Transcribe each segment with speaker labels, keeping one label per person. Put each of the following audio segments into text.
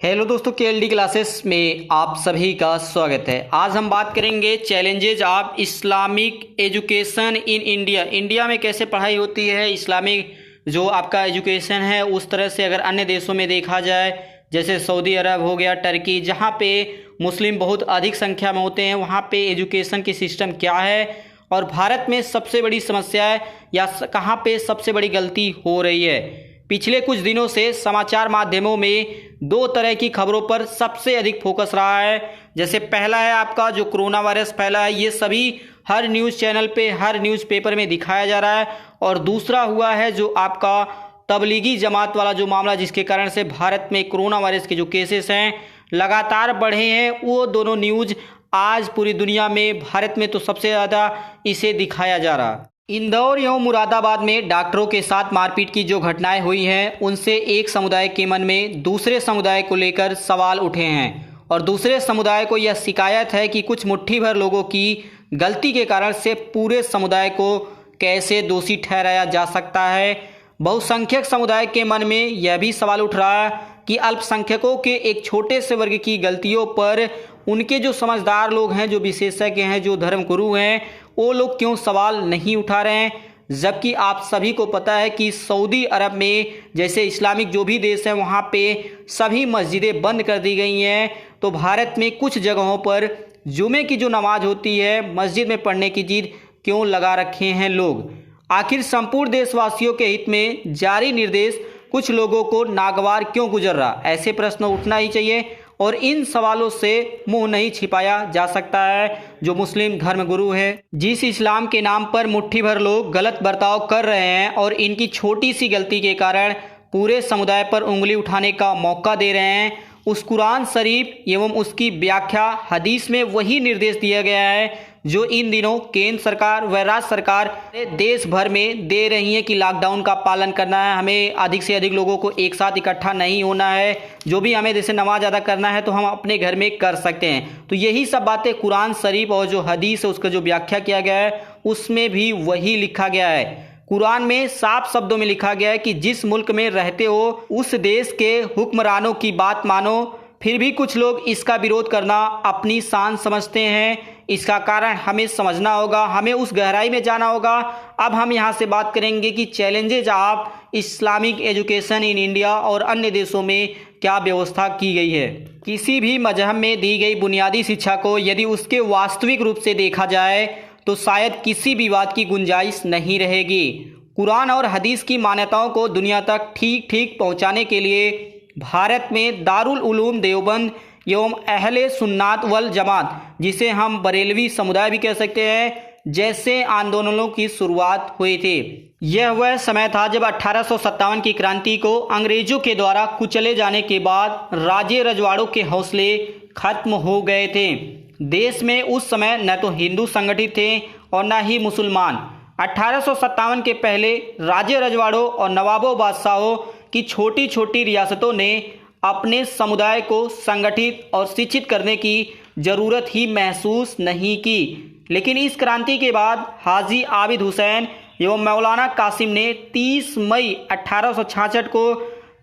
Speaker 1: Hello दोस्तों, KLD classes में आप सभी का स्वागत है। आज हम बात करेंगे challenges of Islamic education in India. India में कैसे पढ़ाई होती है, इस्लामिक जो आपका एजुकेशन है उस तरह से अगर अन्य देशों में देखा जाए, जैसे सऊदी अरब हो गया, टर्की, जहाँ पे मुस्लिम बहुत अधिक संख्या में होते हैं, वहाँ पे एजुकेशन की सिस्टम क्या है और भारत में सबसे बड़ी समस्या है या कहाँ पे सबसे बड़ी गलती हो रही है। पिछले कुछ दिनों से समाचार माध्यमों में दो तरह की खबरों पर सबसे अधिक फोकस रहा है। जैसे पहला है आपका जो कोरोना वायरस फैला है, ये सभी हर न्यूज़ चैनल पे, हर न्यूज़पेपर में दिखाया जा रहा है। और दूसरा हुआ है जो आपका तबलीगी जमात वाला जो मामला, जिसके कारण से भारत में कोरोना वायरस के जो केसेस हैं लगातार बढ़े हैं। वो दोनों न्यूज़ आज पूरी दुनिया में, भारत में तो सबसे ज़्यादा इसे दिखाया जा रहा है। इंदौर एवं मुरादाबाद में डॉक्टरों के साथ मारपीट की जो घटनाएं हुई हैं, उनसे एक समुदाय के मन में दूसरे समुदाय को लेकर सवाल उठे हैं और दूसरे समुदाय को यह शिकायत है कि कुछ मुट्ठी भर लोगों की गलती के कारण से पूरे समुदाय को कैसे दोषी ठहराया जा सकता है। बहुसंख्यक समुदाय के मन में यह भी सवाल उठ रहा है कि अल्पसंख्यकों के एक छोटे से वर्ग की गलतियों पर उनके जो समझदार लोग हैं, जो विशेषज्ञ हैं, जो धर्मगुरु हैं, वो लोग क्यों सवाल नहीं उठा रहे हैं। जबकि आप सभी को पता है कि सऊदी अरब में जैसे इस्लामिक जो भी देश है, वहाँ पे सभी मस्जिदें बंद कर दी गई हैं। तो भारत में कुछ जगहों पर जुमे की जो नमाज होती है, मस्जिद में पढ़ने की जिद क्यों लगा रखे हैं लोग। आखिर संपूर्ण देशवासियों के हित में जारी निर्देश कुछ लोगों को नागवार क्यों गुजर रहा, ऐसे प्रश्न उठना ही चाहिए और इन सवालों से मुंह नहीं छिपाया जा सकता है। जो मुस्लिम धर्मगुरु है, जिस इस्लाम के नाम पर मुट्ठी भर लोग गलत बर्ताव कर रहे हैं और इनकी छोटी सी गलती के कारण पूरे समुदाय पर उंगली उठाने का मौका दे रहे हैं, उस कुरान शरीफ एवं उसकी व्याख्या हदीस में वही निर्देश दिया गया है जो इन दिनों केंद्र सरकार व राज्य सरकार देश भर में दे रही है कि लॉकडाउन का पालन करना है, हमें अधिक से अधिक लोगों को एक साथ इकट्ठा नहीं होना है, जो भी हमें जैसे नमाज अदा करना है तो हम अपने घर में कर सकते हैं। तो यही सब बातें कुरान शरीफ और जो हदीस है उसका जो व्याख्या किया गया है उसमें भी वही लिखा गया है। कुरान में साफ शब्दों में लिखा गया है कि जिस मुल्क में रहते हो उस देश के हुक्मरानों की बात मानो। फिर भी कुछ लोग इसका विरोध करना अपनी शान समझते हैं। इसका कारण हमें समझना होगा, हमें उस गहराई में जाना होगा। अब हम यहाँ से बात करेंगे कि challenges of Islamic education in India और अन्य देशों में क्या व्यवस्था की गई है। किसी भी मजहब में दी गई बुनियादी शिक्षा को यदि उसके वास्तविक रूप से देखा जाए तो शायद किसी विवाद की गुंजाइश नहीं रहेगी। कुरान और हदीस की मान्यताओं को दुनिया तक ठीक ठीक पहुंचाने के लिए भारत में दारुल उलूम देवबंद एवं अहले सुन्नात वल जमात, जिसे हम बरेलवी समुदाय भी कह सकते हैं, जैसे आंदोलनों की शुरुआत हुई थी। यह वह समय था जब 1857 की क्रांति को अंग्रेजों के द्वारा कुचले जाने के बाद राजे रजवाड़ों के हौसले खत्म हो गए थे। देश में उस समय न तो हिंदू संगठित थे और न ही मुसलमान। 1857 के पहले राजे रजवाड़ों और नवाबों बादशाहों की छोटी छोटी रियासतों ने अपने समुदाय को संगठित और शिक्षित करने की जरूरत ही महसूस नहीं की। लेकिन इस क्रांति के बाद हाजी आबिद हुसैन एवं मौलाना कासिम ने 30 मई 1866 को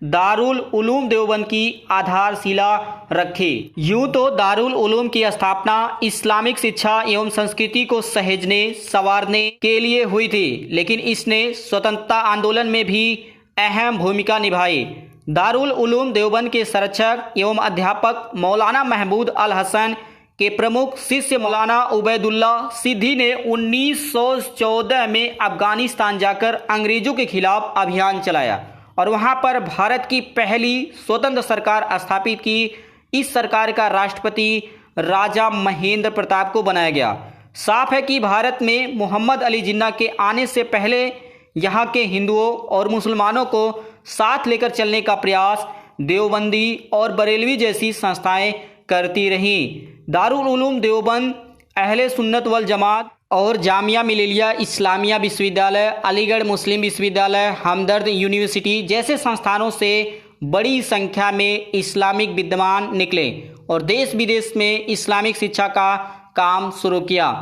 Speaker 1: दारुल उलूम देवबंद की आधारशिला रखी। यूं तो दारुल उलूम की स्थापना इस्लामिक शिक्षा एवं संस्कृति को सहेजने संवारने के लिए हुई थी, लेकिन इसने स्वतंत्रता आंदोलन में भी अहम भूमिका निभाई। दारुल उलूम देवबंद के संरक्षक एवं अध्यापक मौलाना महमूद अल हसन के प्रमुख शिष्य मौलाना उबैदुल्ला सिद्दी ने 1914 में अफगानिस्तान जाकर अंग्रेजों के खिलाफ अभियान चलाया और वहां पर भारत की पहली स्वतंत्र सरकार स्थापित की। इस सरकार का राष्ट्रपति राजा महेंद्र प्रताप को बनाया गया। साफ है कि भारत में मोहम्मद अली जिन्ना के आने से पहले यहाँ के हिंदुओं और मुसलमानों को साथ लेकर चलने का प्रयास देवबंदी और बरेलवी जैसी संस्थाएं करती रहीं। दारुल उलूम देवबंद, अहले सुन्नत वल जमात और जामिया मिलिया इस्लामिया विश्वविद्यालय, अलीगढ़ मुस्लिम विश्वविद्यालय, हमदर्द यूनिवर्सिटी जैसे संस्थानों से बड़ी संख्या में इस्लामिक विद्वान निकले और देश विदेश में इस्लामिक शिक्षा का काम शुरू किया।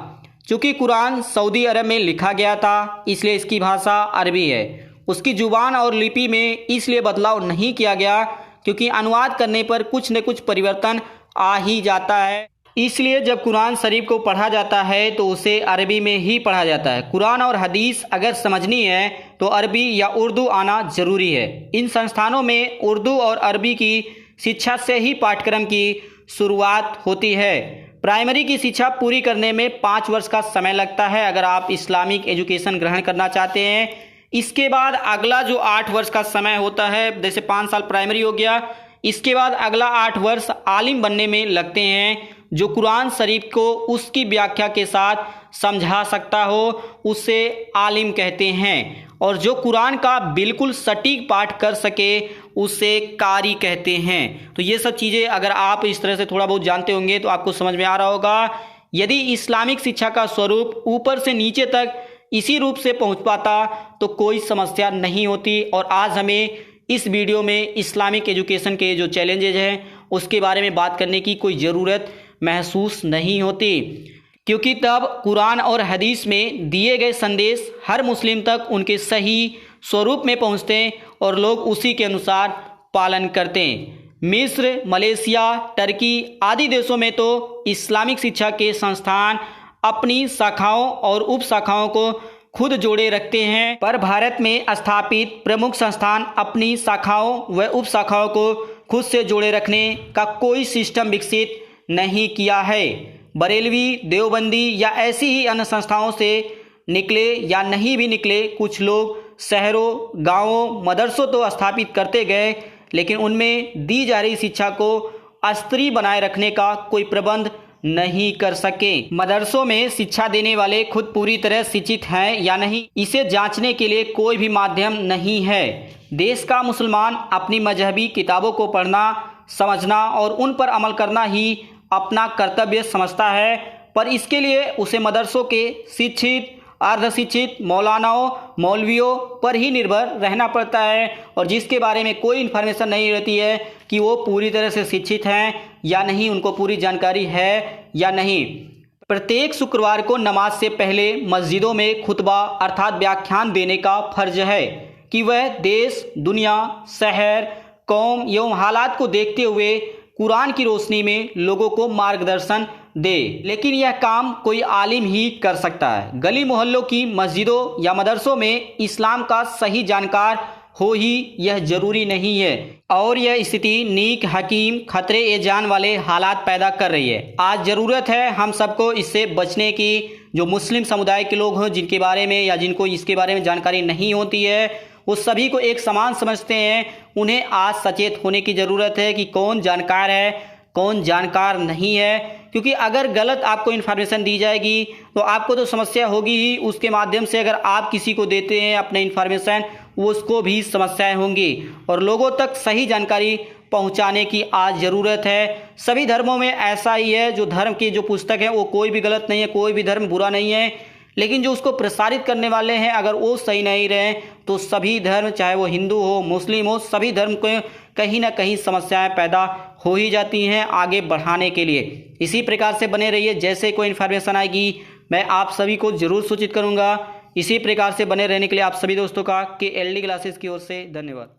Speaker 1: चूँकि कुरान सऊदी अरब में लिखा गया था, इसलिए इसकी भाषा अरबी है। उसकी जुबान और लिपि में इसलिए बदलाव नहीं किया गया क्योंकि अनुवाद करने पर कुछ न कुछ परिवर्तन आ ही जाता है। इसलिए जब कुरान शरीफ को पढ़ा जाता है तो उसे अरबी में ही पढ़ा जाता है। कुरान और हदीस अगर समझनी है तो अरबी या उर्दू आना जरूरी है। इन संस्थानों में उर्दू और अरबी की शिक्षा से ही पाठ्यक्रम की शुरुआत होती है। प्राइमरी की शिक्षा पूरी करने में 5 वर्ष का समय लगता है अगर आप इस्लामिक एजुकेशन ग्रहण करना चाहते हैं। इसके बाद अगला जो 8 वर्ष का समय होता है, जैसे 5 साल प्राइमरी हो गया, इसके बाद अगला 8 वर्ष आलिम बनने में लगते हैं। जो कुरान शरीफ को उसकी व्याख्या के साथ समझा सकता हो उसे आलिम कहते हैं, और जो कुरान का बिल्कुल सटीक पाठ कर सके उसे कारी कहते हैं। तो ये सब चीज़ें अगर आप इस तरह से थोड़ा बहुत जानते होंगे तो आपको समझ में आ रहा होगा। यदि इस्लामिक शिक्षा का स्वरूप ऊपर से नीचे तक इसी रूप से पहुंच पाता तो कोई समस्या नहीं होती। और आज हमें इस वीडियो में इस्लामिक एजुकेशन के जो चैलेंजेज हैं उसके बारे में बात करने की कोई ज़रूरत महसूस नहीं होती, क्योंकि तब कुरान और हदीस में दिए गए संदेश हर मुस्लिम तक उनके सही स्वरूप में पहुंचते और लोग उसी के अनुसार पालन करते हैं। मिस्र, मलेशिया, टर्की आदि देशों में तो इस्लामिक शिक्षा के संस्थान अपनी शाखाओं और उप शाखाओं को खुद जोड़े रखते हैं, पर भारत में स्थापित प्रमुख संस्थान अपनी शाखाओं व उप शाखाओं को खुद से जोड़े रखने का कोई सिस्टम विकसित नहीं किया है। बरेलवी, देवबंदी या ऐसी ही अन्य संस्थाओं से निकले या नहीं भी निकले कुछ लोग शहरों, गांवों, मदरसों तो स्थापित करते गए, लेकिन उनमें दी जा रही शिक्षा को अस्थिर बनाए रखने का कोई प्रबंध नहीं कर सके। मदरसों में शिक्षा देने वाले खुद पूरी तरह शिक्षित हैं या नहीं, इसे जांचने के लिए कोई भी माध्यम नहीं है। देश का मुसलमान अपनी मजहबी किताबों को पढ़ना, समझना और उन पर अमल करना ही अपना कर्तव्य समझता है, पर इसके लिए उसे मदरसों के शिक्षित, अर्धशिक्षित मौलानाओं, मौलवियों पर ही निर्भर रहना पड़ता है, और जिसके बारे में कोई इन्फॉर्मेशन नहीं रहती है कि वो पूरी तरह से शिक्षित हैं या नहीं, उनको पूरी जानकारी है या नहीं। प्रत्येक शुक्रवार को नमाज से पहले मस्जिदों में खुतबा अर्थात व्याख्यान देने का फर्ज है कि वह देश, दुनिया, शहर, कौम एवं हालात को देखते हुए कुरान की रोशनी में लोगों को मार्गदर्शन दे। लेकिन यह काम कोई आलिम ही कर सकता है। गली मोहल्लों की मस्जिदों या मदरसों में इस्लाम का सही जानकार हो ही यह जरूरी नहीं है, और यह स्थिति नीक, हकीम, खतरे ए जान वाले हालात पैदा कर रही है। आज ज़रूरत है हम सबको इससे बचने की। जो मुस्लिम समुदाय के लोग हैं जिनके बारे में या जिनको इसके बारे में जानकारी नहीं होती है, वो सभी को एक समान समझते हैं। उन्हें आज सचेत होने की ज़रूरत है कि कौन जानकार है, कौन जानकार नहीं है, क्योंकि अगर गलत आपको इन्फॉर्मेशन दी जाएगी तो आपको तो समस्या होगी ही, उसके माध्यम से अगर आप किसी को देते हैं अपने इन्फॉर्मेशन, उसको भी समस्याएं होंगी। और लोगों तक सही जानकारी पहुंचाने की आज ज़रूरत है। सभी धर्मों में ऐसा ही है। जो धर्म की जो पुस्तक है वो कोई भी गलत नहीं है, कोई भी धर्म बुरा नहीं है, लेकिन जो उसको प्रसारित करने वाले हैं अगर वो सही नहीं रहे तो सभी धर्म, चाहे वो हिंदू हो, मुस्लिम हो, सभी धर्म को कहीं ना कहीं समस्याएं पैदा हो ही जाती हैं आगे बढ़ाने के लिए। इसी प्रकार से बने रहिए। जैसे कोई इन्फॉर्मेशन आएगी मैं आप सभी को ज़रूर सूचित करूंगा। इसी प्रकार से बने रहने के लिए आप सभी दोस्तों का KLD क्लासेस की ओर से धन्यवाद।